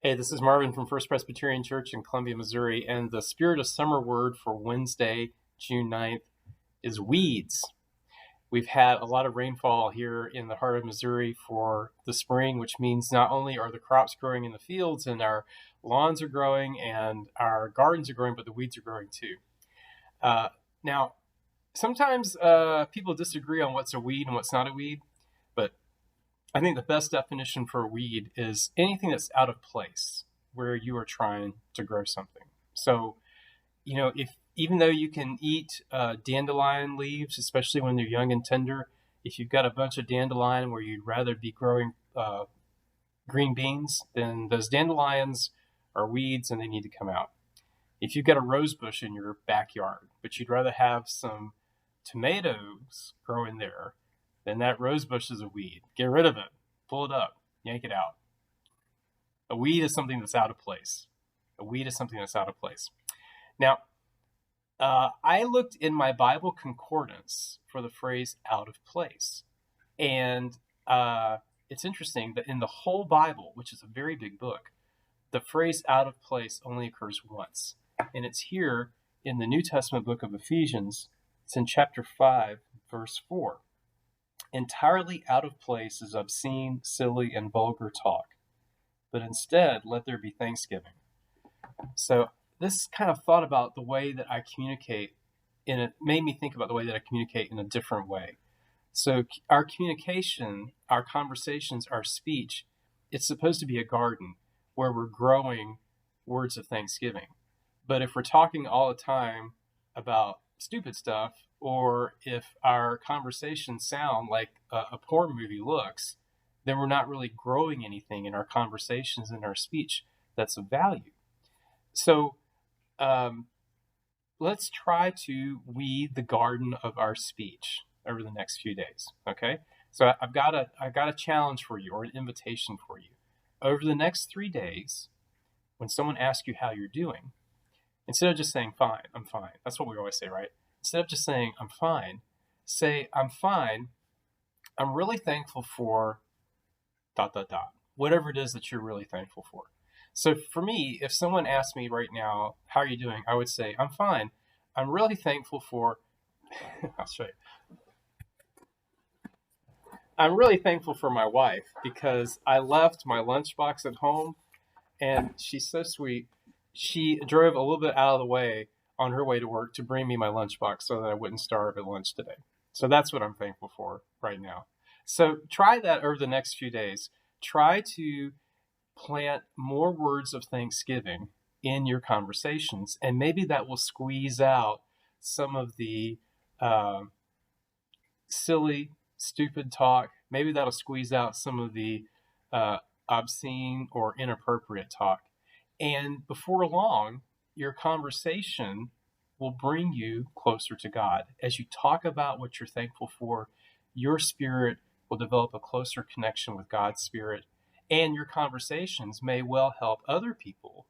Hey, this is Marvin from First Presbyterian Church in Columbia, Missouri, and the Spirit of Summer word for Wednesday, June 9th is weeds. We've had a lot of rainfall here in the heart of Missouri for the spring, which means not only are the crops growing in the fields and our lawns are growing and our gardens are growing, but the weeds are growing too. Now, sometimes people disagree on what's a weed and what's not a weed, but I think the best definition for a weed is anything that's out of place where you are trying to grow something. So, if even though you can eat dandelion leaves, especially when they're young and tender, if you've got a bunch of dandelion where you'd rather be growing green beans, then those dandelions are weeds and they need to come out. If you've got a rose bush in your backyard, but you'd rather have some tomatoes growing there, then that rose bush is a weed. Get rid of it. Pull it up. Yank it out. A weed is something that's out of place. A weed is something that's out of place. Now, I looked in my Bible concordance for the phrase out of place. And it's interesting that in the whole Bible, which is a very big book, the phrase out of place only occurs once. And it's here in the New Testament book of Ephesians. It's in chapter 5, verse 4. Entirely out of place is obscene, silly, and vulgar talk, but instead let there be thanksgiving. So this kind of thought about the way that I communicate, and it made me think about the way that I communicate in a different way. So our communication, our conversations, our speech, it's supposed to be a garden where we're growing words of thanksgiving. But if we're talking all the time about stupid stuff, or if our conversations sound like a porn movie looks, then we're not really growing anything in our conversations and our speech that's of value. So let's try to weed the garden of our speech over the next few days. Okay, so I've got a challenge for you, or an invitation for you. Over the next 3 days, when someone asks you how you're doing, instead of just saying fine, I'm fine. That's what we always say, right? Instead of just saying I'm fine, say I'm fine. I'm really thankful for ... whatever it is that you're really thankful for. So for me, if someone asked me right now, how are you doing? I would say, I'm fine. I'm really thankful for, I'll show you. I'm really thankful for my wife because I left my lunchbox at home and she's so sweet. She drove a little bit out of the way on her way to work to bring me my lunchbox so that I wouldn't starve at lunch today. So that's what I'm thankful for right now. So try that over the next few days. Try to plant more words of thanksgiving in your conversations, and maybe that will squeeze out some of the silly, stupid talk. Maybe that'll squeeze out some of the obscene or inappropriate talk. And before long, your conversation will bring you closer to God. As you talk about what you're thankful for, your spirit will develop a closer connection with God's spirit, and your conversations may well help other people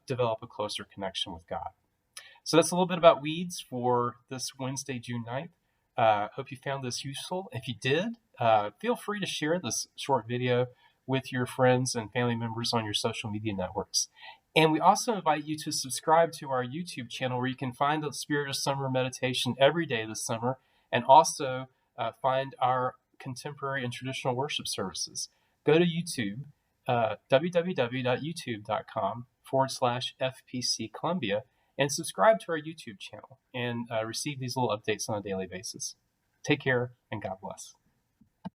develop a closer connection with God. So that's a little bit about weeds for this Wednesday, June 9th. Hope you found this useful. If you did, feel free to share this short video with your friends and family members on your social media networks. And we also invite you to subscribe to our YouTube channel where you can find the Spirit of Summer meditation every day this summer, and also find our contemporary and traditional worship services. Go to YouTube, www.youtube.com/FPC Columbia, and subscribe to our YouTube channel and receive these little updates on a daily basis. Take care and God bless.